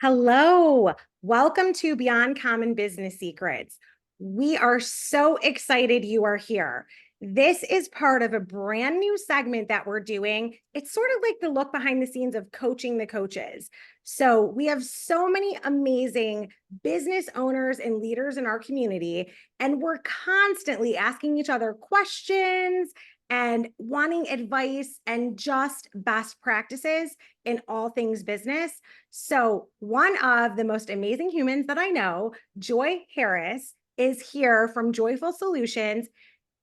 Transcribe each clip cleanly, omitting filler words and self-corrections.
Hello, welcome to Beyond Common Business Secrets. We are so excited you are here. This is part of a brand new segment that we're doing. It's sort of like the look behind the scenes of coaching the coaches. So we have so many amazing business owners and leaders in our community, and we're constantly asking each other questions and wanting advice and just best practices in all things business. So one of the most amazing humans that I know, Joy Harris, is here from Joyful Solutions,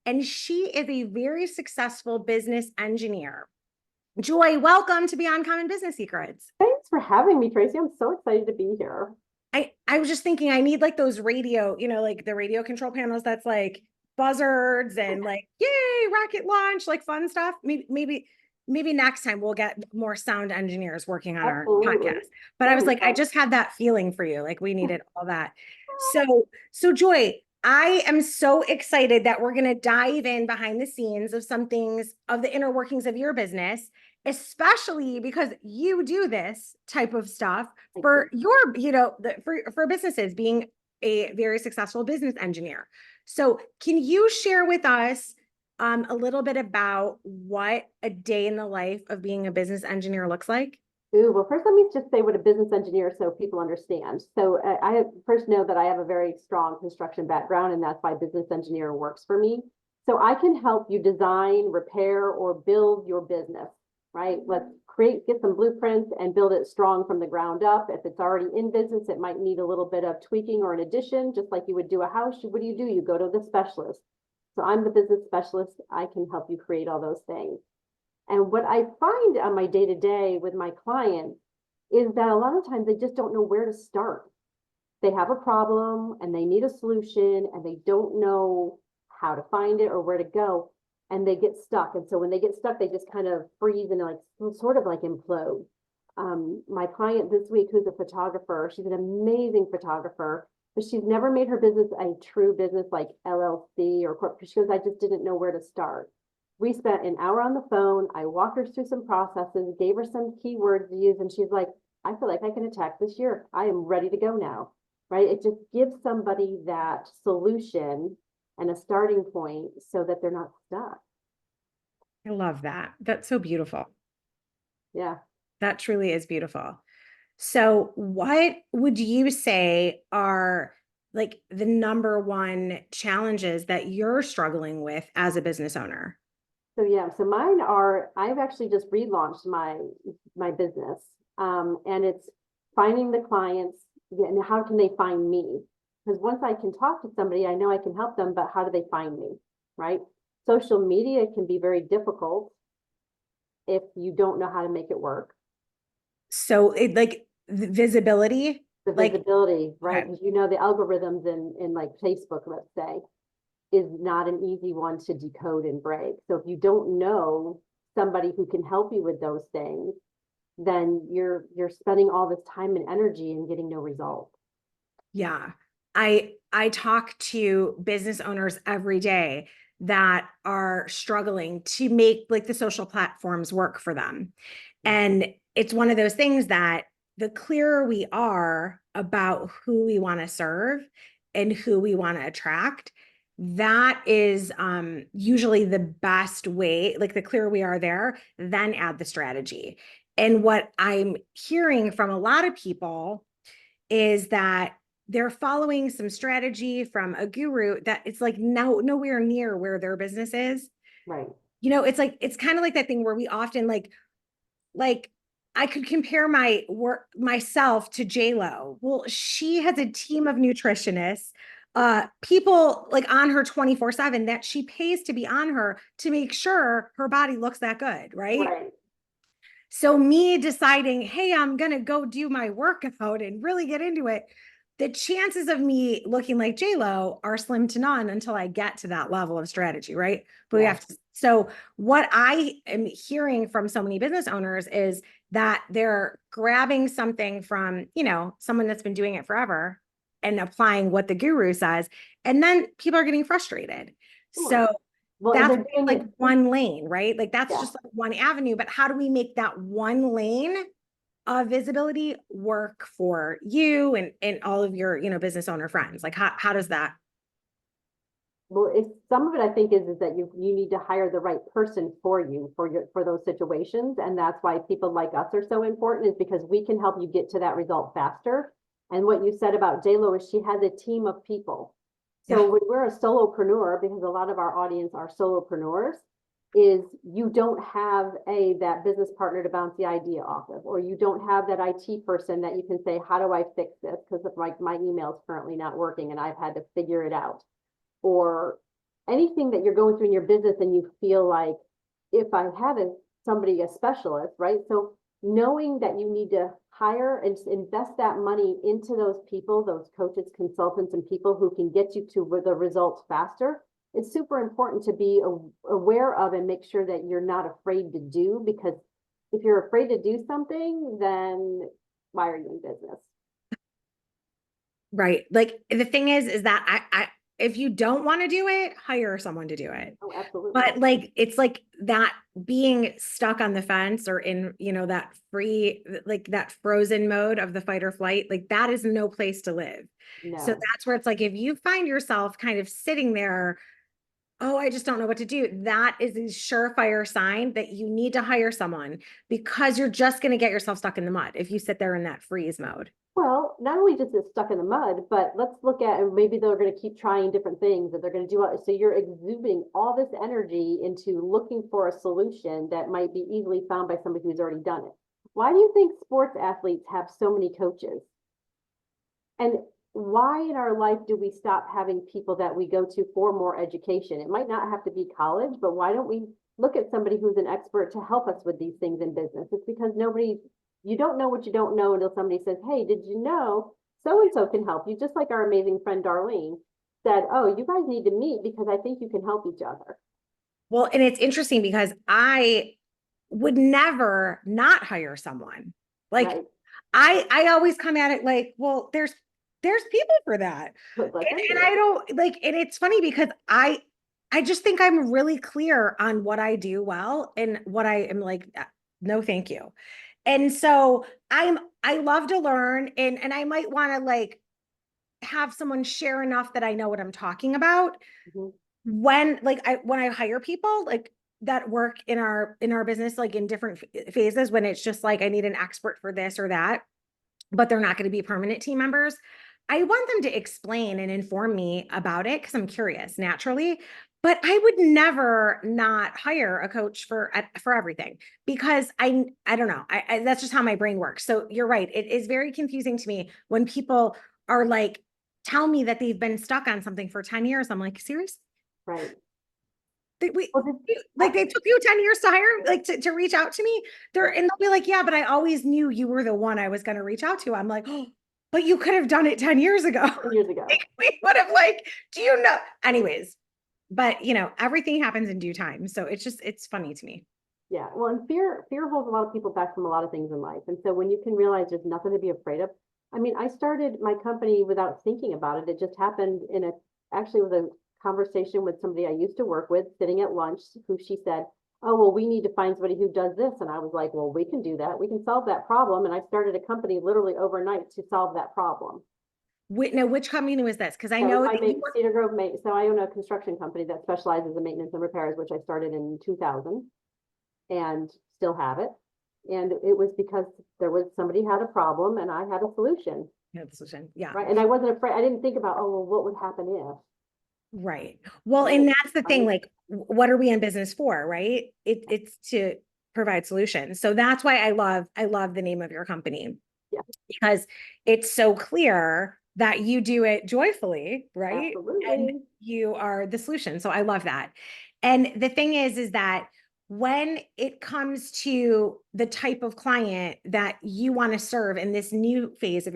and she is a very successful business engineer. Joy, welcome to Beyond Common Business Secrets. Thanks for having me, Tracy. I'm so excited to be here. I was just thinking I need like those radio, like the radio control panels that's like buzzards and like, yay, rocket launch, like fun stuff. Maybe next time we'll get more sound engineers working on our Absolutely. podcast. But I was like, I just had that feeling for you. Like we needed all that. So Joy, I am so excited that we're going to dive in behind the scenes of some things of the inner workings of your business, especially because you do this type of stuff for your, for businesses, being a very successful business engineer. So can you share with us a little bit about what a day in the life of being a business engineer looks like? Ooh, well, first let me just say what a business engineer so people understand. So I first know that I have a very strong construction background, and that's why business engineer works for me. So I can help you design, repair, or build your business, right? Let's get some blueprints and build it strong from the ground up. If it's already in business, it might need a little bit of tweaking or an addition, just like you would do a house. What do? You go to the specialist. So I'm the business specialist. I can help you create all those things. And what I find on my day to day with my clients is that a lot of times they just don't know where to start. They have a problem and they need a solution and they don't know how to find it or where to go. And they get stuck. And so when they get stuck, they just kind of freeze and like sort of like implode. My client this week, who's a photographer, she's an amazing photographer, but she's never made her business a true business like LLC or corporate. She goes, I just didn't know where to start. We spent an hour on the phone. I walked her through some processes, gave her some keywords to use, and she's like, I feel like I can attack this year. I am ready to go now, right? It just gives somebody that solution and a starting point so that they're not stuck. I love that. That's so beautiful. Yeah. That truly is beautiful. So what would you say are like the number one challenges that you're struggling with as a business owner? So mine are, I've actually just relaunched my business. And it's finding the clients and how can they find me? Because once I can talk to somebody, I know I can help them, but how do they find me? Right? Social media can be very difficult if you don't know how to make it work. So it like visibility, The like, visibility, right? okay. Because the algorithms in like Facebook, let's say, is not an easy one to decode and break. So if you don't know somebody who can help you with those things, then you're spending all this time and energy and getting no result. Yeah. I talk to business owners every day that are struggling to make like the social platforms work for them. And it's one of those things that the clearer we are about who we want to serve and who we want to attract, that is usually the best way. Like the clearer we are there, then add the strategy. And what I'm hearing from a lot of people is that they're following some strategy from a guru that it's like nowhere near where their business is. Right. It's like, it's kind of like that thing where we often like I could compare my work myself to J-Lo. Well, she has a team of nutritionists, people like on her 24/7 that she pays to be on her to make sure her body looks that good, right? Right. So me deciding, hey, I'm going to go do my workout and really get into it, the chances of me looking like J-Lo are slim to none until I get to that level of strategy, right? But we Yeah. have to. So what I am hearing from so many business owners is that they're grabbing something from, someone that's been doing it forever and applying what the guru says. And then people are getting frustrated. Sure. So Well, and that's they're doing like it. one lane, right? Like that's Yeah. just like one avenue, but how do we make that one lane visibility work for you and all of your, business owner friends? Like how does that? Well, if some of it I think is that you need to hire the right person for you for those situations. And that's why people like us are so important, is because we can help you get to that result faster. And what you said about JLo is she has a team of people. So Yeah. when we're a solopreneur, because a lot of our audience are solopreneurs, is you don't have that business partner to bounce the idea off of, or you don't have that IT person that you can say, how do I fix this? Because my email is currently not working and I've had to figure it out. Or anything that you're going through in your business and you feel like, if I had a specialist, right? So knowing that you need to hire and invest that money into those people, those coaches, consultants, and people who can get you to the results faster, it's super important to be aware of and make sure that you're not afraid to do, because if you're afraid to do something, then why are you in business? Right. Like the thing is that I if you don't want to do it, hire someone to do it. Oh, absolutely. But like, it's like that being stuck on the fence or in, that like that frozen mode of the fight or flight, like that is no place to live. So No. that's where it's like, if you find yourself kind of sitting there, oh, I just don't know what to do, that is a surefire sign that you need to hire someone, because you're just going to get yourself stuck in the mud if you sit there in that freeze mode. Well, not only just it's stuck in the mud, but let's look at, and maybe they're going to keep trying different things that they're going to do. So you're exuding all this energy into looking for a solution that might be easily found by somebody who's already done it. Why do you think sports athletes have so many coaches? And why in our life do we stop having people that we go to for more education? It might not have to be college, but why don't we look at somebody who's an expert to help us with these things in business? It's because you don't know what you don't know until somebody says, hey, did you know so-and-so can help you? Just like our amazing friend Darlene said, oh, you guys need to meet because I think you can help each other. Well, and it's interesting because I would never not hire someone. Like Right? I always come at it like, well, there's people for that. Let them And do it. I don't like, and it's funny because I just think I'm really clear on what I do well and what I am like, no, thank you. And so I love to learn, and I might want to like have someone share enough that I know what I'm talking about. Mhm. When I hire people like that work in our business, like in different phases, when it's just like I need an expert for this or that, but they're not going to be permanent team members, I want them to explain and inform me about it because I'm curious naturally. But I would never not hire a coach for everything, because I don't know. That's just how my brain works. So you're right. It is very confusing to me when people are like, tell me that they've been stuck on something for 10 years. I'm like, serious? Right. We Well, like they took you 10 years to hire, like to reach out to me. And they'll be like, yeah, but I always knew you were the one I was going to reach out to. I'm like, oh, but you could have done it 10 years ago. 10 years ago. Like, we would have like, do you know? Anyways, but everything happens in due time. So it's funny to me. Yeah. Well, and fear holds a lot of people back from a lot of things in life. And so when you can realize there's nothing to be afraid of. I mean, I started my company without thinking about it. It just happened actually with a conversation with somebody I used to work with sitting at lunch, who she said, oh, well, we need to find somebody who does this. And I was like, well, we can do that. We can solve that problem. And I started a company literally overnight to solve that problem. Now, which company was this? Because I That was know my that you were. Cedar Grove So I own a construction company that specializes in maintenance and repairs, which I started in 2000 and still have it. And it was because somebody had a problem and I had a solution. Yeah, the solution. Yeah. Right. And I wasn't afraid. I didn't think about, oh, well, what would happen if? Right. Well, and Right. that's the thing, like, what are we in business for, right? It's to provide solutions. So that's why I love the name of your company. Yeah. Because it's so clear that you do it joyfully, right? And Absolutely. you are the solution. So I love that. And the thing is that when it comes to the type of client that you want to serve in this new phase of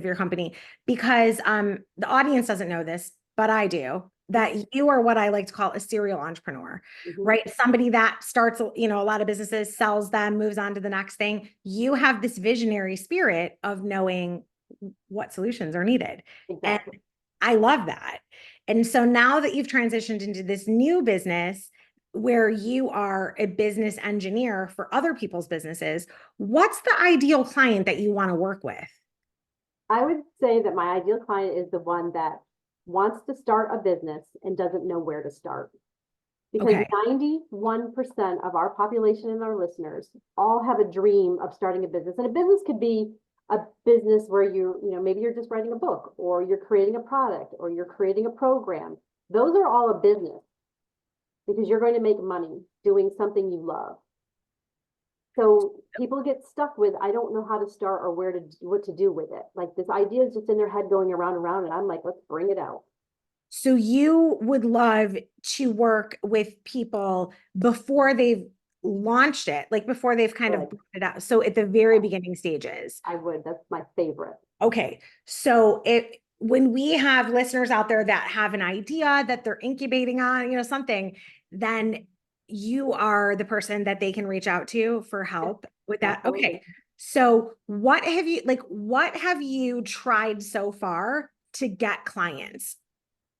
your company, because the audience doesn't know this, but I do, that you are what I like to call a serial entrepreneur, right? Somebody that starts, a lot of businesses, sells them, moves on to the next thing. You have this visionary spirit of knowing what solutions are needed. Exactly. And I love that. And so now that you've transitioned into this new business, where you are a business engineer for other people's businesses, what's the ideal client that you want to work with? I would say that my ideal client is the one that wants to start a business and doesn't know where to start. Because Okay. 91% of our population and our listeners all have a dream of starting a business. And a business could be a business where maybe you're just writing a book, or you're creating a product, or you're creating a program. Those are all a business because you're going to make money doing something you love. So people get stuck with, I don't know how to start or what to do with it. Like, this idea is just in their head going around and around, and I'm like, let's bring it out. So you would love to work with people before they've launched it, like before they've kind of Good. brought it out. So at the very beginning stages. I would. That's my favorite. Okay. So when we have listeners out there that have an idea that they're incubating on, something, then you are the person that they can reach out to for help with that. Absolutely. Okay. So what have you tried so far to get clients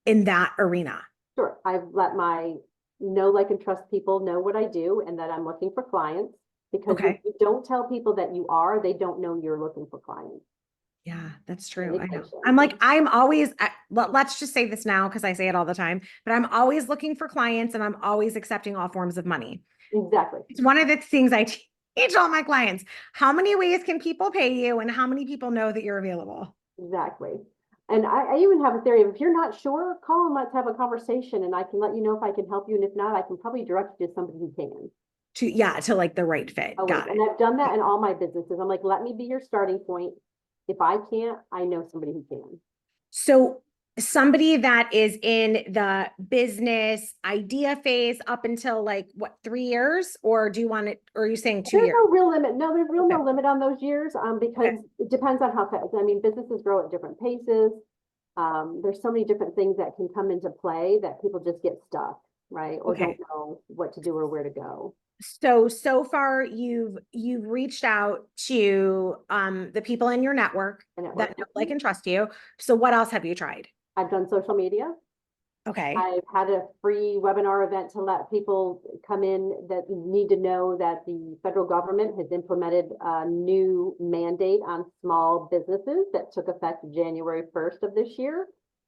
in that arena? Sure. I've let my know, like, and trust people know what I do and that I'm looking for clients, because if Okay. you don't tell people that you are, they don't know you're looking for clients. Yeah, that's And true. they I know. patient. I'm like, let's just say this now because I say it all the time, but I'm always looking for clients and I'm always accepting all forms of money. Exactly. It's one of the things I teach all my clients. How many ways can people pay you and how many people know that you're available? Exactly. And I even have a theory of, if you're not sure, call and let's have a conversation, and I can let you know if I can help you. And if not, I can probably direct you to somebody who can. To like the right fit. Always. Got And it. I've done that in all my businesses. I'm like, let me be your starting point. If I can't, I know somebody who can. So somebody that is in the business idea phase up until like what, 3 years, or do you want it, or are you saying 2 There's years? no real limit. No, there's real Okay. no limit on those years, because Okay. it depends on how fast. I mean, businesses grow at different paces. There's so many different things that can come into play that people just get stuck, right? Or don't Okay. know what to do or where to go. So far you've reached out to the people in your network And it that works. know, like, and trust you. So what else have you tried? I've done social media. Okay. I've had a free webinar event to let people come in that need to know that the federal government has implemented a new mandate on small businesses that took effect January 1st of this year.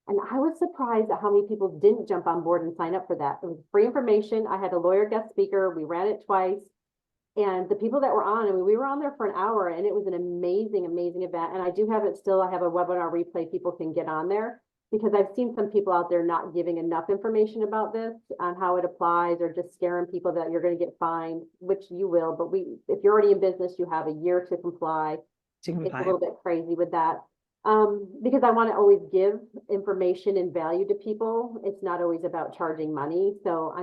And I was surprised at how many people didn't jump on board and sign up for that. It was free information. I had a lawyer guest speaker. We ran it twice. And the people that were on, I mean, we were on there for an hour, and it was an amazing, amazing event. And I do have it still. I have a webinar replay people can get on there, because I've seen some people out there not giving enough information about this, on how it applies, or just scaring people that you're going to get fined, which you will. But if you're already in business, you have a year to comply. To It's a comply. little bit crazy with that. Because I want to always give information and value to people. It's not always about charging money. So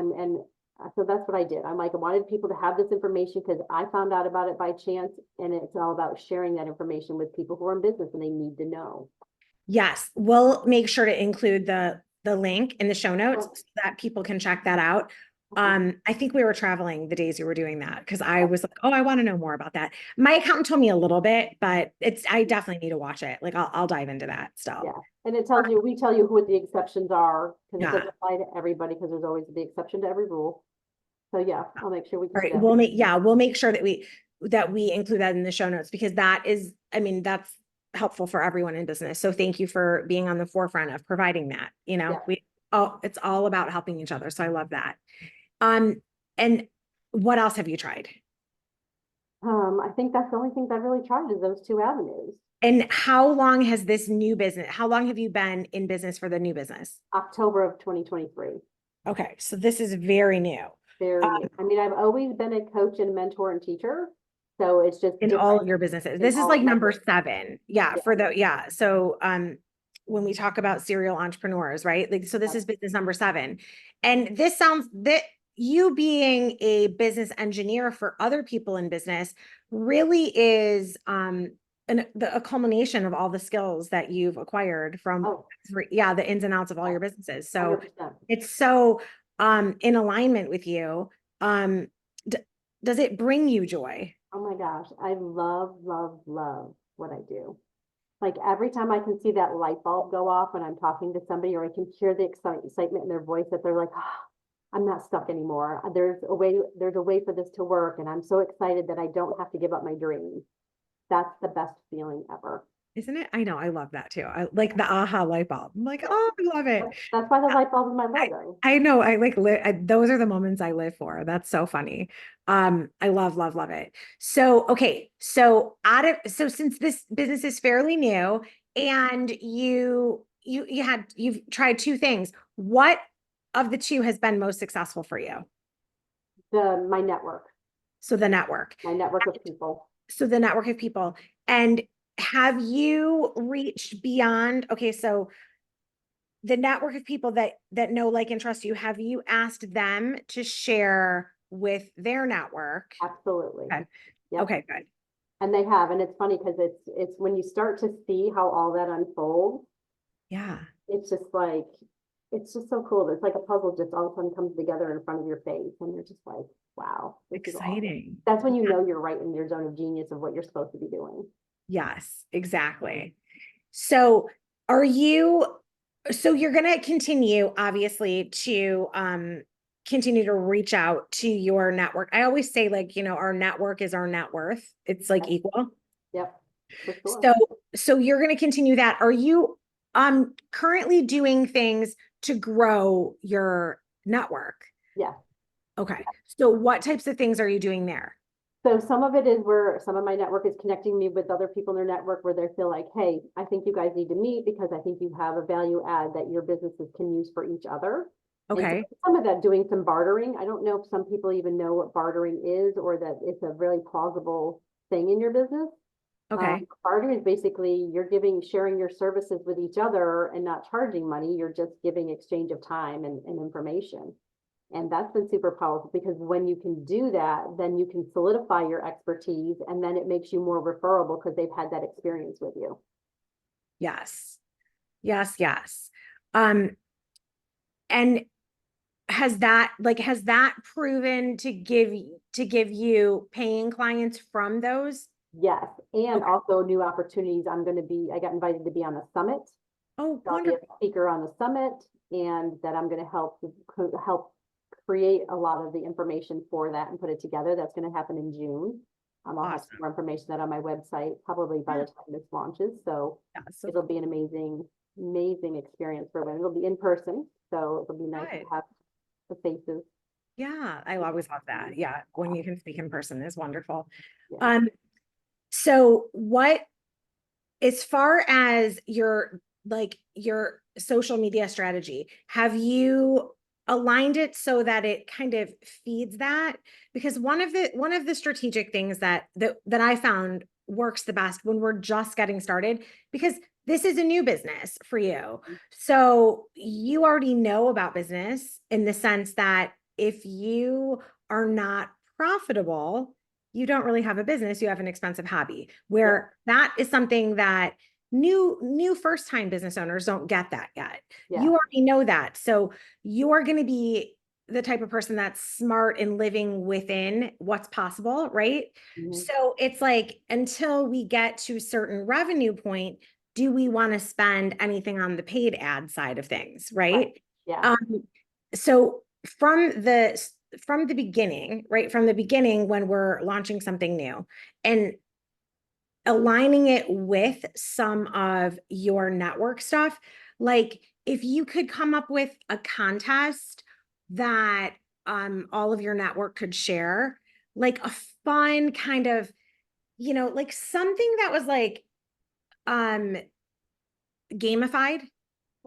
that's what I did. I'm like, I wanted people to have this information because I found out about it by chance, and it's all about sharing that information with people who are in business and they need to know. Yes, we'll make sure to include the link in the show notes Well, so that people can check that out. I think we were traveling the days you were doing that because I yeah, was like, oh, I want to know more about that. My accountant told me a little bit, but I definitely need to watch it. Like I'll dive into that yeah. still. And it tells you, we tell you who the exceptions are, because it Yeah. doesn't apply to everybody, because there's always the exception to every rule. So yeah, I'll make sure we All can do right. that. We'll make sure that we include that in the show notes because that is, I mean, that's helpful for everyone in business. So thank you for being on the forefront of providing that. Yeah. It's all about helping each other. So I love that. Um, and what else have you tried? I think that's the only things I've really tried, is those two avenues. And how long has this new business, how long have you been in business for the new business? October of 2023. Okay. So this is very new. Very new. I mean, I've always been a coach and mentor and teacher. So it's just In all different of your businesses. in This is all like of my number businesses. 7. Yeah, Yeah. So when we talk about serial entrepreneurs, right? Like so this is business number 7. And this sounds that you being a business engineer for other people in business really is a culmination of all the skills that you've acquired from Oh, the ins and outs of all your businesses. So 100%. it's so in alignment with you. Um d does it bring you joy? Oh my gosh. I love, love, love what I do. Like, every time I can see that light bulb go off when I'm talking to somebody, or I can hear the excitement in their voice, that they're like, oh, I'm not stuck anymore. There's a way for this to work. And I'm so excited that I don't have to give up my dreams. That's the best feeling ever. Isn't it? I know. I love that too. I like the aha light bulb. I'm like, oh, I love it. That's why the light bulb is my I, logo. I know. I like those are the moments I live for. That's so funny. I love, love, love it. So, okay. So so since this business is fairly new and you've tried two things, what of the two has been most successful for you? My network, So the network. my network of people. So the network of people. And have you reached beyond? Okay, so the network of people that know, like, and trust you, have you asked them to share with their network? Absolutely. Okay. Yep. Okay, good. And they have, and it's funny because it's when you start to see how all that unfolds, Yeah. it's just like it's just so cool. It's like a puzzle just all of a sudden comes together in front of your face, and you're just like, wow, this is awesome. Exciting. That's when you know you're right in your zone of genius of what you're supposed to be doing. Yes, exactly. So are you, so you're going to continue, obviously, to continue to reach out to your network. I always say, like, our network is our net worth. It's like Yep. equal. Yep, for sure. So you're going to continue that. Are you currently doing things to grow your network? Yeah. Okay. So what types of things are you doing there? So some of it is where some of my network is connecting me with other people in their network where they feel like, hey, I think you guys need to meet because I think you have a value add that your businesses can use for each other. And so Okay. some of that doing some bartering. I don't know if some people even know what bartering is or that it's a really plausible thing in your business. Okay. Bartering is basically you're sharing your services with each other and not charging money. You're just giving exchange of time and information. And that's been super powerful because when you can do that, then you can solidify your expertise and then it makes you more referable because they've had that experience with you. Yes. Yes, yes. Um, and has that proven to give you paying clients from those? Yes. And Okay. also new opportunities. I got invited to be on the summit. Oh, So I'll be a wonderful. speaker on the summit and that I'm going to help create a lot of the information for that and put it together. That's going to happen in June. I'll have some Awesome. more information that on my website probably by the time this launches. So Yeah, so it'll be an amazing experience for women. It'll be in person, so it'll be nice good. to have the faces. Yeah, I always love that. Yeah, when you can speak in person is wonderful. Yeah. Um, so as far as your social media strategy, have you aligned it so that it kind of feeds that? Because one of the strategic things that I found works the best when we're just getting started, because this is a new business for you. So you already know about business in the sense that if you are not profitable, you don't really have a business, you have an expensive hobby, where that is something that new first time business owners don't get that yet. Yeah. You already know that. So you are going to be the type of person that's smart in living within what's possible, right? Mhm. So it's like, until we get to a certain revenue point, do we want to spend anything on the paid ad side of things, right? Yeah. So from the beginning, right? From the beginning, when we're launching something new and aligning it with some of your network stuff, like if you could come up with a contest that all of your network could share, like a fun kind of, like something that was like um gamified.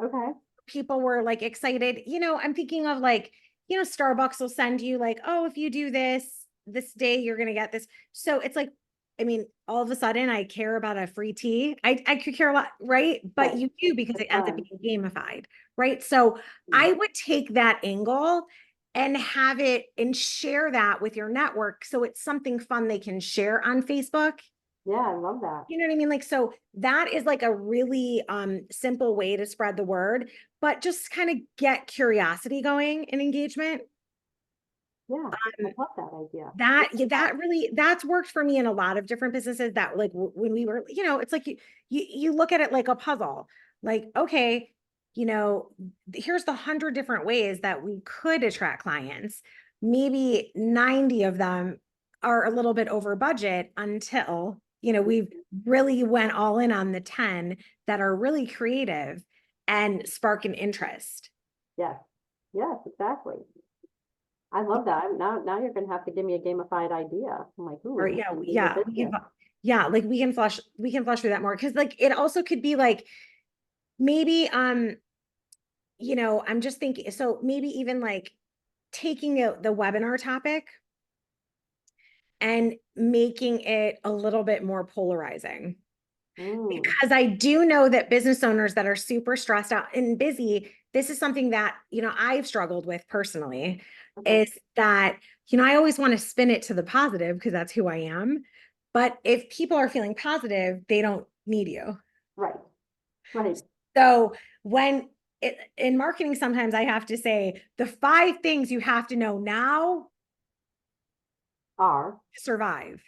Okay. People were like excited. I'm thinking of like, Starbucks will send you like, oh, if you do this day, you're going to get this. So it's like, I mean, all of a sudden I care about a free tea. I could care a lot, right? But Right. you do, because It's it ends up fun. being gamified, right? So I would take that angle and have it and share that with your network. So it's something fun they can share on Facebook. Yeah, I love that. You know what I mean? Like, so that is like a really simple way to spread the word, but just kind of get curiosity going and engagement. Yeah, I Um, love that idea. that's worked for me in a lot of different businesses, that like when we were, it's like you look at it like a puzzle. Like, okay, here's the 100 different ways that we could attract clients. Maybe 90 of them are a little bit over budget until, we've really went all in on the 10 that are really creative and spark an interest. Yes, yes, exactly. I love that. Now you're gonna have to give me a gamified idea. I'm like, ooh, Or this yeah, can be the yeah, business. like we can flush through that more. Cause like it also could be like maybe I'm just thinking, so maybe even like taking the webinar topic and making it a little bit more polarizing. Mm, Because I do know that business owners that are super stressed out and busy, this is something that, I've struggled with personally, okay, is that, I always want to spin it to the positive because that's who I am. But if people are feeling positive, they don't need you. right, right. So in marketing, sometimes I have to say the 5 things you have to know now Are, to survive.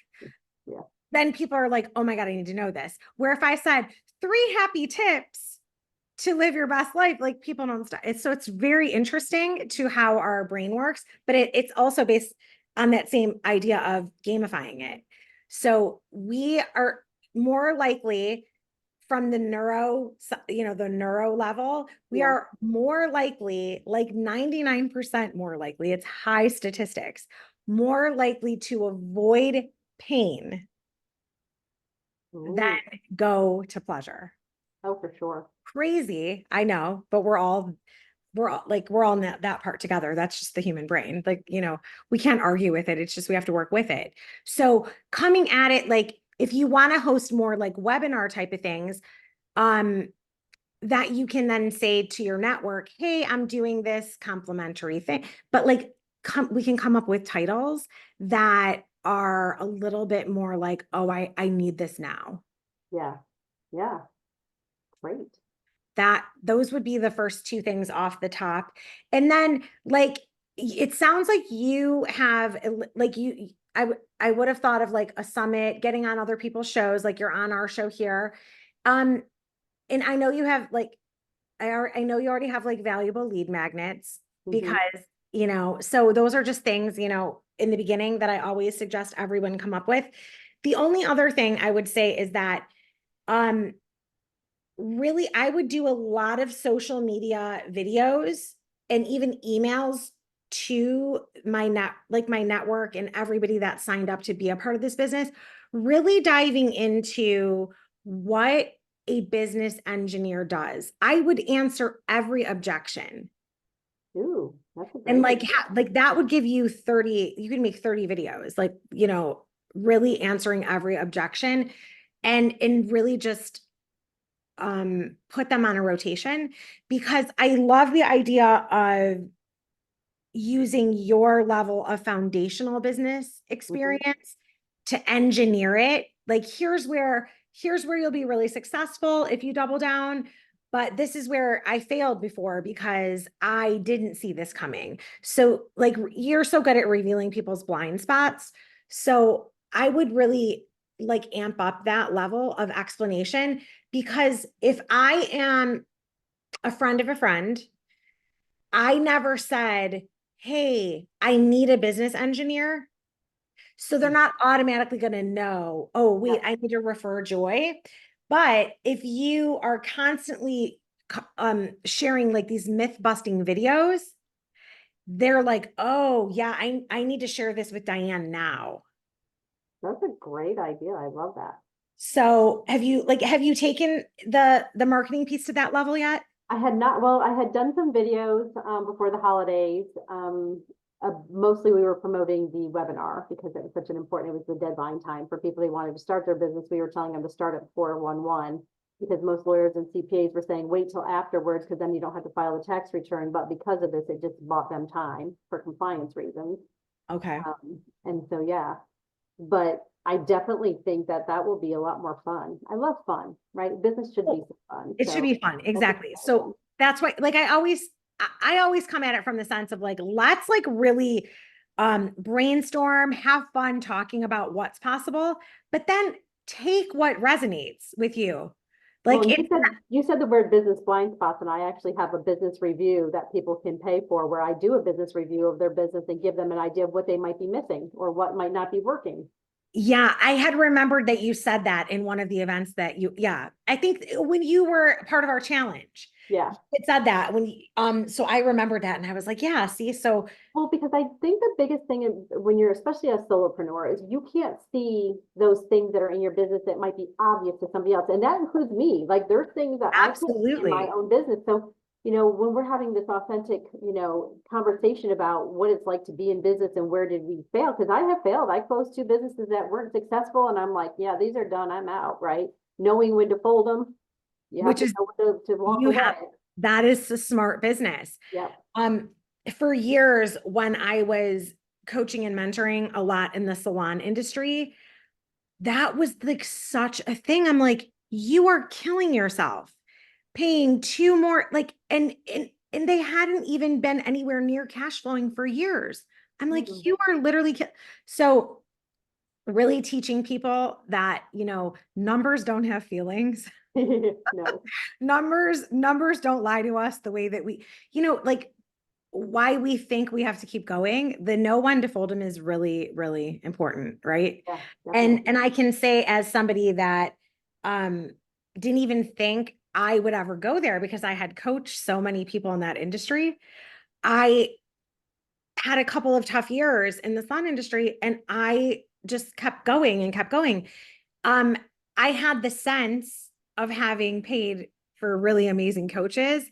yeah, Then people are like, oh my God, I need to know this. Where if I said 3 happy tips to live your best life, like people don't stop. It's very interesting to how our brain works, but it's also based on that same idea of gamifying it. So we are more likely from the neuro level, we yeah. are more likely, like 99% more likely, it's high statistics, more likely to avoid pain than Ooh, go to pleasure. oh, for sure. Crazy, I know, but we're all in that part together. That's just the human brain. Like, we can't argue with it. It's just we have to work with it. So coming at it, like if you want to host more like webinar type of things, um, that you can then say to your network, hey, I'm doing this complimentary thing. But like we can come up with titles that are a little bit more like, oh, I need this now. Yeah, yeah, great. That those would be the first 2 things off the top. And then like it sounds like you have like I would have thought of like a summit, getting on other people's shows, like you're on our show here. Um, and I know you have like I know you already have like valuable lead magnets Mm-hmm. because, so those are just things, in the beginning that I always suggest everyone come up with. The only other thing I would say is that um really I would do a lot of social media videos and even emails to my network and everybody that signed up to be a part of this business, really diving into what a business engineer does. I would answer every objection. Ooh, that's a And great like idea. like that would give you 30, you can make 30 videos, like, really answering every objection and really just put them on a rotation, because I love the idea of using your level of foundational business Mm-hmm. experience to engineer it. Like here's where you'll be really successful if you double down, but this is where I failed before because I didn't see this coming. So like you're so good at revealing people's blind spots. So I would really like amp up that level of explanation, because if I am a friend of a friend, I never said, hey, I need a business engineer. So they're not automatically going to know, oh, wait, Yeah, I need to refer Joy. But if you are constantly sharing like these myth busting videos, they're like, oh, yeah, I need to share this with Diane now. that's a great idea. I love that. So have you taken the marketing piece to that level yet? I had not, well, I had done some videos before the holidays. Mostly we were promoting the webinar because it was such an important, it was the deadline time for people who wanted to start their business. We were telling them to start at 411 because most lawyers and CPAs were saying wait till afterwards because then you don't have to file the tax return. But because of this, it just bought them time for compliance reasons. Okay. And so, yeah, but I definitely think that that will be a lot more fun. I love fun, right? Business should be fun. It should So be fun. looking Exactly. forward to So that's why, like, I always come at it from the sense of like, let's like really brainstorm, have fun talking about what's possible, but then take what resonates with you. Well, Like and it, you said the word business blind spots, and I actually have a business review that people can pay for where I do a business review of their business and give them an idea of what they might be missing or what might not be working. yeah, I had remembered that you said that in one of the events that yeah, I think when you were part of our challenge, Yeah. it said that so I remembered that and I was like, yeah, see, so Well, because I think the biggest thing when you're especially a solopreneur is you can't see those things that are in your business that might be obvious to somebody else. And that includes me. Like there's things that I can't see in my absolutely. own business. So, when we're having this authentic, conversation about what it's like to be in business and where did we fail? Because I have failed. I closed two businesses that weren't successful. And I'm like, yeah, these are done. I'm out, right? Knowing when to fold them. You have Which to is know when to walk you away. have that is a smart business. Yeah. Um, for years when I was coaching and mentoring a lot in the salon industry, that was like such a thing. I'm like, you are killing yourself paying two more, like, and they hadn't even been anywhere near cash flowing for years. I'm like, Mhm. you are literally so really teaching people that, numbers don't have feelings. No. Numbers don't lie to us the way that like why we think we have to keep going. The know when to fold them is really, really important, right? Yeah, And definitely. and I can say as somebody that um didn't even think I would ever go there because I had coached so many people in that industry. I had a couple of tough years in the salon industry and I just kept going and kept going. Um, I had the sense of having paid for really amazing coaches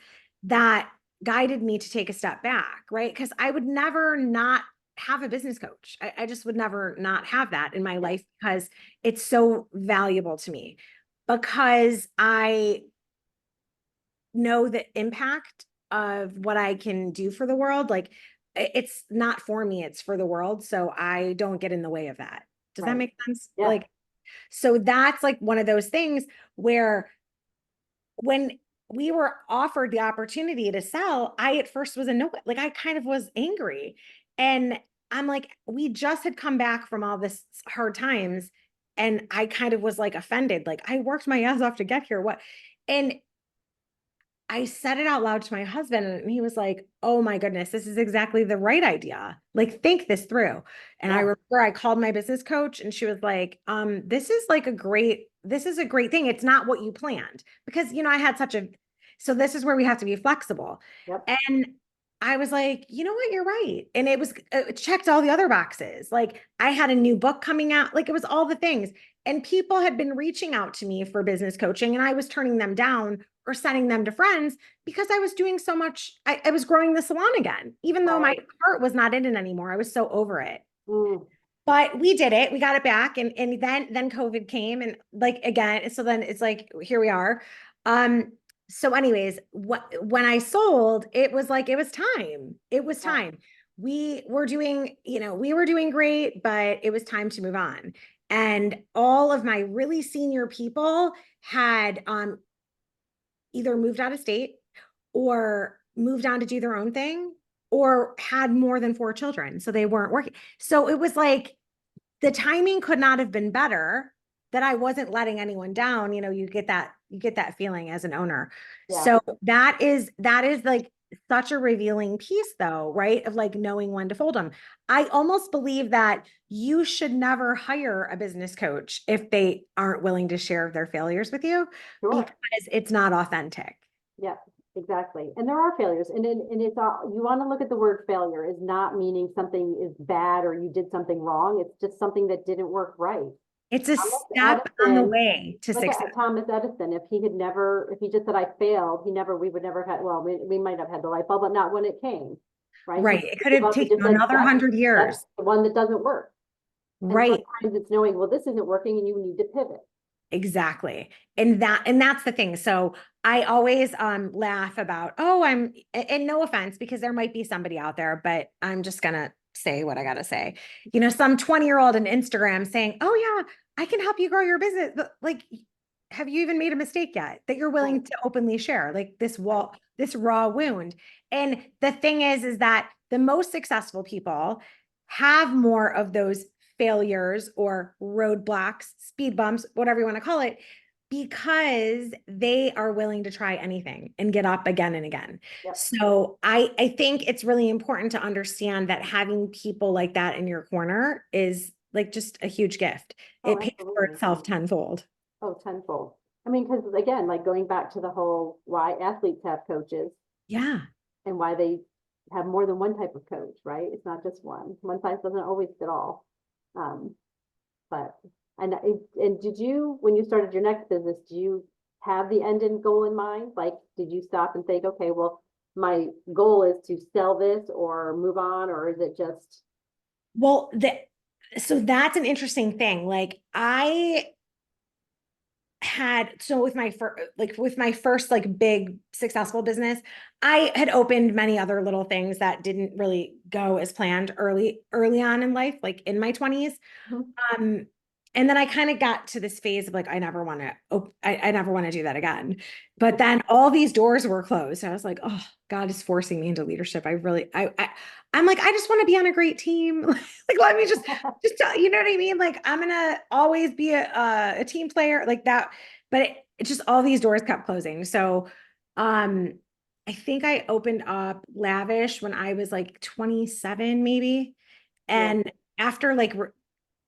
that guided me to take a step back, right? Because I would never not have a business coach. I just would never not have that in my Yeah. life because it's so valuable to me. Because I know the impact of what I can do for the world. Like it's not for me, it's for the world. So I don't get in the way of that. Does that Right. make sense? Yeah. Like, so that's like one of those things where when we were offered the opportunity to sell, I at first was like I kind of was angry. And I'm like, we just had come back from all this hard times. And I kind of was like offended. Like I worked my ass off to get here. What? And I said it out loud to my husband, and he was like, "Oh my goodness, this is exactly the right idea. Like, think this through." And I Yeah. remember I called my business coach, and she was like, this is like this is a great thing. It's not what you planned because, I had so this is where we have to be flexible." Yep. And I was like, you know what, you're right. And it checked all the other boxes. Like, I had a new book coming out, like, it was all the things. And people had been reaching out to me for business coaching, and I was turning them down or sending them to friends because I was doing so much. I was growing the salon again, even though my Right. heart was not in it anymore. I was so over it. Mm. But we did it. We got it back. And then COVID came and like again, so then it's like here we are. Um, so anyways, when I sold, it was like it was time. It was Yeah. time. We were doing great, but it was time to move on. And all of my really senior people had either moved out of state or moved on to do their own thing or had more than four children. So they weren't working. So it was like the timing could not have been better that I wasn't letting anyone down. You get that feeling as an owner. Yeah. So that is like such a revealing piece though, right? Of like knowing when to fold them. I almost believe that you should never hire a business coach if they aren't willing to share their failures with you because Sure. it's not authentic. Yeah. Exactly. And there are failures, and it's all you want to look at the word failure is not meaning something is bad or you did something wrong. It's just something that didn't work right. It's a Thomas step on the Edison, way to look success. at Thomas Edison. If he just said I failed, we would never have, well, we might have had the light bulb, but not when it came, right? He Right. It could gave have up. He taken just said, another hundred that's years. the one that doesn't work. And Right. sometimes it's knowing, well, this isn't working and you need to pivot. Exactly. And that's the thing. So I always laugh about, oh, and no offense, because there might be somebody out there, but I'm just gonna say what I gotta say. Some 20-year-old on Instagram saying, oh yeah, I can help you grow your business. But like, have you even made a mistake yet that you're Right, willing to openly share? Like right. this raw wound. And the thing is that the most successful people have more of those failures or roadblocks, speed bumps, whatever you want to call it, because they are willing to try anything and get up again and again. Yep. So I think it's really important to understand that having people like that in your corner is like just a huge gift. Oh, It pays for absolutely. itself tenfold. Oh, tenfold. I mean, because again, like going back to the whole why athletes have coaches Yeah. and why they have more than one type of coach, right? It's not just one. One size doesn't always fit all. Um, but and did you, when you started your next business, do you have the end and goal in mind? Like, did you stop and think, okay, well, my goal is to sell this or move on, or is it just Well, so that's an interesting thing. Like I had so with my first like big successful business, I had opened many other little things that didn't really go as planned early on in life, like in my 20s. Mhm. Um, and then I kind of got to this phase of like, I never want to do that again. But then all these doors were closed. I was like, oh, God is forcing me into leadership. I'm like, I just want to be on a great team. Like, let me just tell, you know what I mean? Like, I'm gonna always be a team player like that. But it just all these doors kept closing. So, um, I think I opened up Lavish when I was like 27, maybe. Yeah, And after like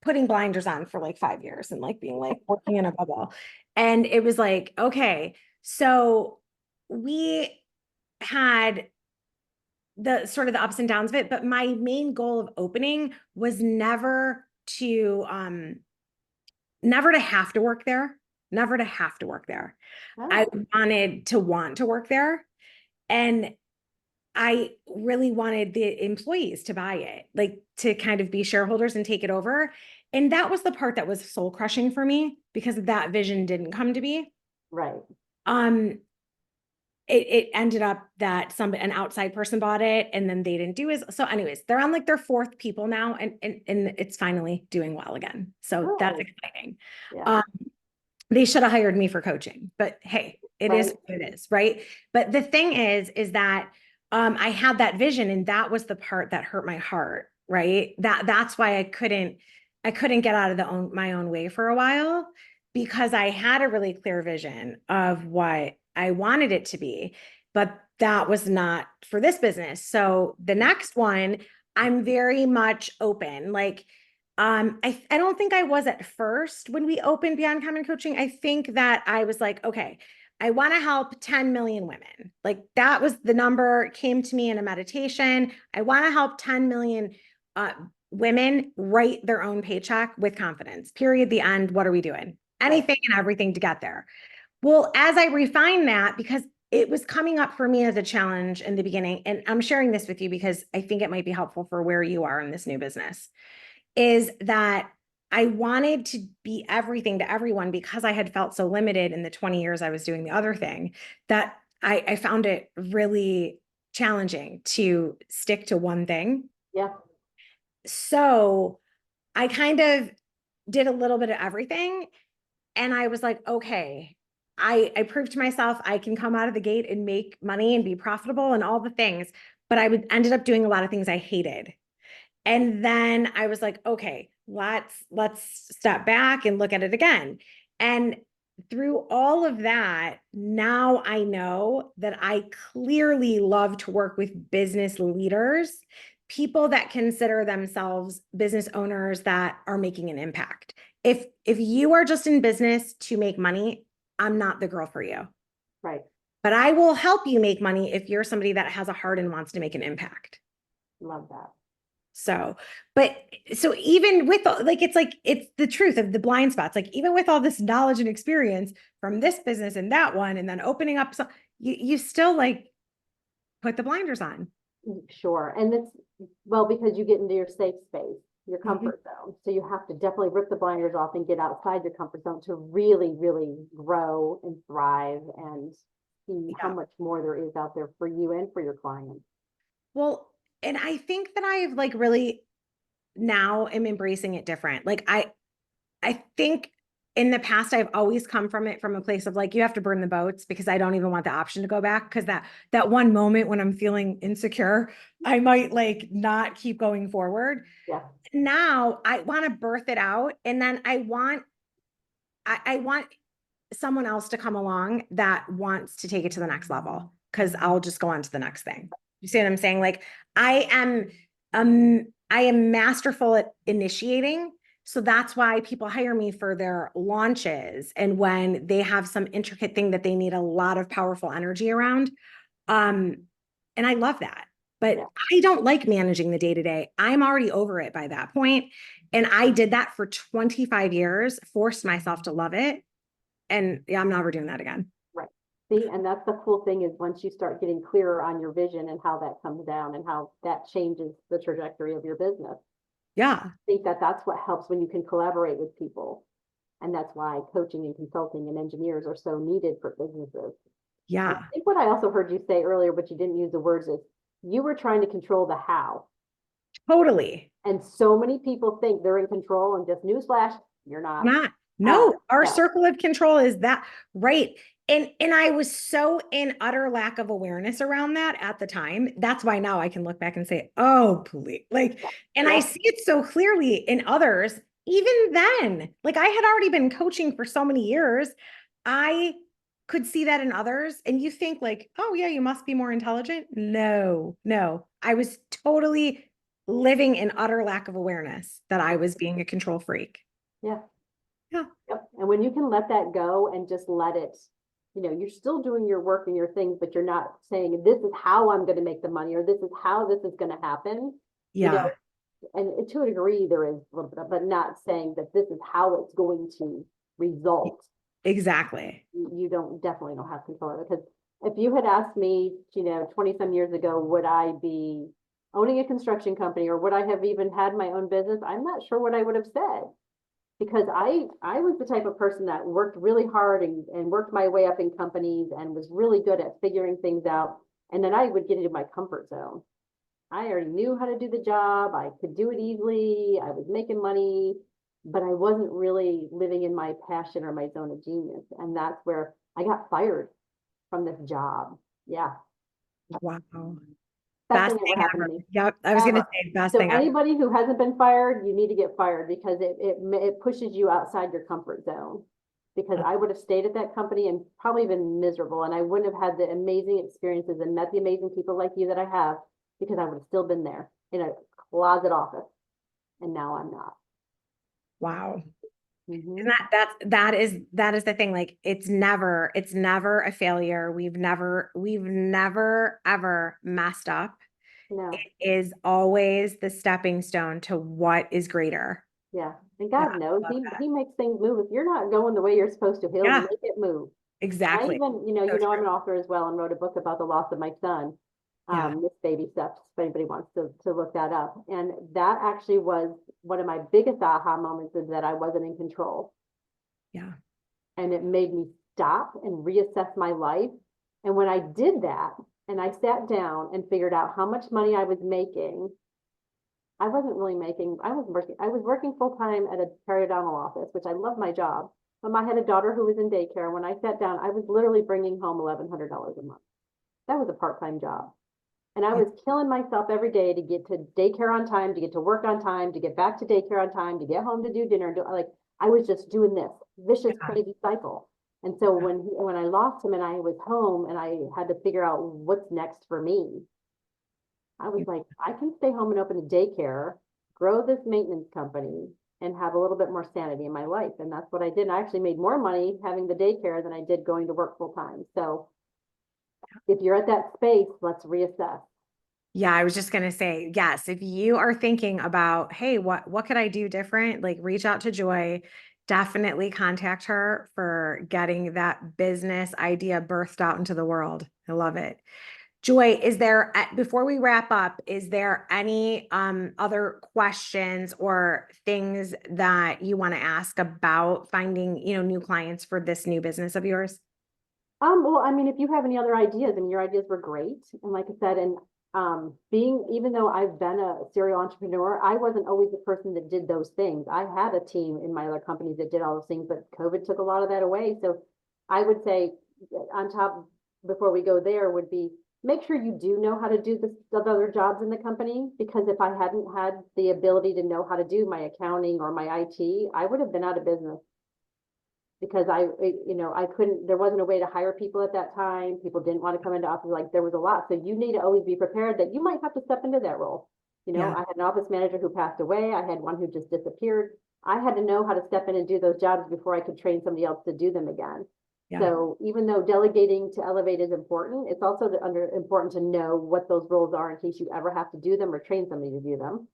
putting blinders on for like 5 years and like being like working in a bubble. And it was like, okay, so we had the sort of the ups and downs of it, but my main goal of opening was never to have to work there, never to have to work there. I oh, wanted to want to work there. And I really wanted the employees to buy it, like to kind of be shareholders and take it over. And that was the part that was soul crushing for me because that vision didn't come to be. right. Um, it ended up that an outside person bought it and then they didn't do as so. Anyways, they're on like their fourth people now, and it's finally doing well again. So that's Oh, exciting. yeah, Um, they should have hired me for coaching, but hey, it is right. what it is, right? But the thing is that I had that vision, and that was the part that hurt my heart, right? That's why I couldn't get out of my own way for a while because I had a really clear vision of what I wanted it to be, but that was not for this business. So the next one, I'm very much open. Like I don't think I was at first when we opened Beyond Common Coaching. I think that I was like, okay, I want to help 10 million women. Like that was the number came to me in a meditation. I want to help 10 million uh, women write their own paycheck with confidence. Period. The end. What are we doing? Right. Anything and everything to get there. Well, as I refined that, because it was coming up for me as a challenge in the beginning, and I'm sharing this with you because I think it might be helpful for where you are in this new business is that I wanted to be everything to everyone because I had felt so limited in the 20 years I was doing the other thing that I found it really challenging to stick to one thing. Yeah, So I kind of did a little bit of everything. And I was like, okay, I proved to myself I can come out of the gate and make money and be profitable and all the things. But ended up doing a lot of things I hated. And then I was like, okay, let's step back and look at it again. And through all of that, now I know that I clearly love to work with business leaders, people that consider themselves business owners that are making an impact. If you are just in business to make money, I'm not the girl for you. right. But I will help you make money if you're somebody that has a heart and wants to make an impact. Love that. So, but so even with it's the truth of the blind spots. Like even with all this knowledge and experience from this business and that one, and then opening up, so you still like put the blinders on. Sure. And it's, well, because you get into your safe space, your Mhm. comfort zone. So you have to definitely rip the blinders off and get outside your comfort zone to really, really grow and thrive and see how Yeah. much more there is out there for you and for your clients. Well, and I think that I've like really now am embracing it different. Like I think in the past I've always come from it from a place of like you have to burn the boats because I don't even want the option to go back because that one moment when I'm feeling insecure, I might like not keep going forward. Yeah. Now I want to birth it out and then I want someone else to come along that wants to take it to the next level, because I'll just go on to the next thing. You see what I'm saying? Like I am masterful at initiating. So that's why people hire me for their launches. And when they have some intricate thing that they need a lot of powerful energy around. And I love that. But Yeah. I don't like managing the day to day. I'm already over it by that point. And I did that for 25 years, forced myself to love it. And yeah, I'm never doing that again. Right. See, and that's the cool thing is once you start getting clearer on your vision and how that comes down and how that changes the trajectory of your business. Yeah. I think that that's what helps when you can collaborate with people. And that's why coaching and consulting and engineers are so needed for businesses. And I Yeah. think what I also heard you say earlier, but you didn't use the words, is you were trying to control the how. Totally. And so many people think they're in control, and just newsflash, you're not. Not. No, our No. circle of control is that, right. And I was so in utter lack of awareness around that at the time. That's why now I can look back and say, oh, please. Like, and I Yeah. see it so clearly in others. Even then, like I had already been coaching for so many years. I could see that in others. And you think like, oh yeah, you must be more intelligent. No, no. I was totally living in utter lack of awareness that I was being a control freak. Yeah. Yeah. Yep. And when you can let that go and just let it, you're still doing your work and your things, but you're not saying, this is how I'm going to make the money, or this is how this is going to happen, Yeah. and to a degree there is a little bit of, but not saying that this is how it's going to result. Exactly. You definitely don't have control of it. Because if you had asked me, 20 some years ago, would I be owning a construction company, or would I have even had my own business? I'm not sure what I would have said, because I was the type of person that worked really hard and worked my way up in companies and was really good at figuring things out. And then I would get into my comfort zone. I already knew how to do the job. I could do it easily. I was making money, but I wasn't really living in my passion or my zone of genius. And that's where I got fired from this job. Yeah. Wow. Best Best thing ever thing happened to ever. me. Yep. I was going to Ever. say best So thing ever. anybody who hasn't been fired, you need to get fired, because it pushes you outside your comfort zone. Because I would have stayed at that company and probably been miserable, and I wouldn't have had the amazing experiences and met the amazing people like you that I have, because I would have still been there in a closet office, and now I'm not. Wow. Mm-hmm. And that is the thing. Like it's never a failure. We've never ever messed up. No. It is always the stepping stone to what is greater. Yeah. And Yeah. God knows Love that. he makes things move. If you're not going the way you're supposed to, he'll Yeah, make it move. I exactly. even, So I'm true. an author as well, and wrote a book about the loss of my son. Yeah. This baby steps, if anybody wants to look that up. And that actually was one of my biggest aha moments, is that I wasn't in control. Yeah. And it made me stop and reassess my life. And when I did that, and I sat down and figured out how much money I was making, I wasn't really making, I was working full time at a periodontal office, which I love my job. But I had a daughter who was in daycare. And when I sat down, I was literally bringing home $1,100 a month. That was a part-time job. And I Yeah. was killing myself every day to get to daycare on time, to get to work on time, to get back to daycare on time, to get home to do dinner. Like, I was just doing this vicious, Yeah. crazy cycle. And so when I lost him and I was home and I had to figure out what's next for me, I was like, I can stay home and open a daycare, grow this maintenance company, and have a little bit more sanity in my life. And that's what I did. And I actually made more money having the daycare than I did going to work full time. So if you're at that space, let's reassess. Yeah, I was just gonna say, yes, if you are thinking about, hey, what could I do different? Like reach out to Joy, definitely contact her for getting that business idea birthed out into the world. I love it. Joy, before we wrap up, is there any other questions or things that you want to ask about finding, new clients for this new business of yours? Well, I mean, if you have any other ideas, I mean, your ideas were great. And like I said, and even though I've been a serial entrepreneur, I wasn't always the person that did those things. I had a team in my other companies that did all those things, but COVID took a lot of that away. So I would say on top, before we go there, would be make sure you do know how to do the other jobs in the company, because if I hadn't had the ability to know how to do my accounting or my IT, I would have been out of business. because I couldn't, there wasn't a way to hire people at that time. People didn't want to come into office, like there was a lot. So you need to always be prepared that you might have to step into that role. Yeah. I had an office manager who passed away. I had one who just disappeared. I had to know how to step in and do those jobs before I could train somebody else to do them again. Yeah. So even though delegating to elevate is important, it's also important to know what those roles are in case you ever have to do them or train somebody to do them.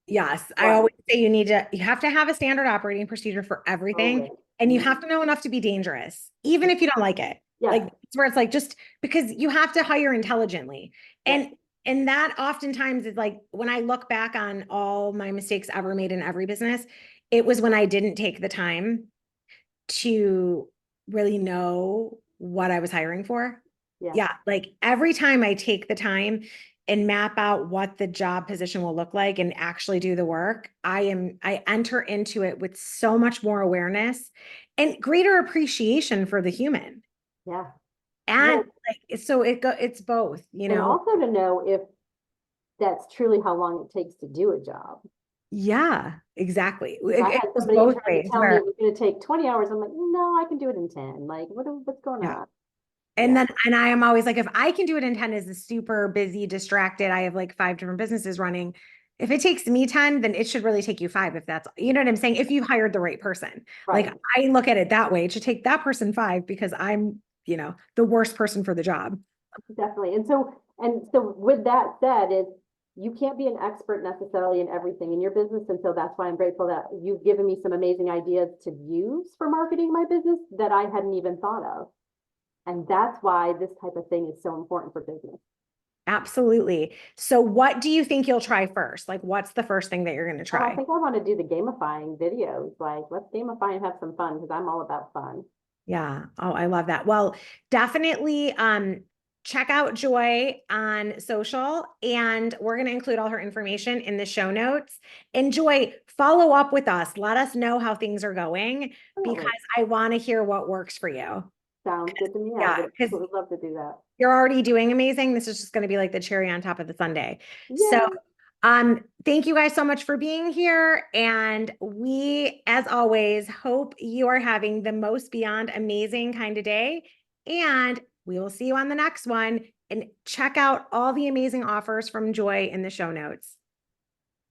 Yes. I always say you have to have a standard operating procedure for everything. Always. And you have to know enough to be dangerous, even if you don't like it. Yeah. Like it's where it's like, just because you have to hire intelligently. And that oftentimes is like, when I look back on all my mistakes ever made in every business, it was when I didn't take the time to really know what I was hiring for. Yeah. Like every time I take the time and map out what the job position will look like and actually do the work, I enter into it with so much more awareness and greater appreciation for the human. Yeah. And like, so it's both, And also to know if that's truly how long it takes to do a job. Yeah, exactly. I had somebody both trying to ways tell me where, it was going to take 20 hours. I'm like, no, I can do it in 10. Like, what's going yeah. on? And then, and I am always like, if I can do it in 10 as a super busy, distracted, I have like 5 different businesses running. If it takes me 10, then it should really take you 5. If that's, you know what I'm saying? If you hired the right person, Right. like I look at it that way, it should take that person 5 because I'm, the worst person for the job. Definitely. And so with that said, is you can't be an expert necessarily in everything in your business. And so that's why I'm grateful that you've given me some amazing ideas to use for marketing my business that I hadn't even thought of. And that's why this type of thing is so important for business. Absolutely. So what do you think you'll try first? Like, what's the first thing that you're going to Oh, I try? think I want to do the gamifying videos. Like, let's gamify and have some fun because I'm all about fun. Yeah. Oh, I love that. Well, definitely check out Joy on social, and we're going to include all her information in the show notes. And Joy, follow up with us. Let us know how things are going because I want to hear what works for you. Sounds good to me. Yeah, I would love to do that. You're already doing amazing. This is just going to be like the cherry on top of the sundae. Yay. So thank you guys so much for being here. And we, as always, hope you are having the most beyond amazing kind of day. And we will see you on the next one. And check out all the amazing offers from Joy in the show notes.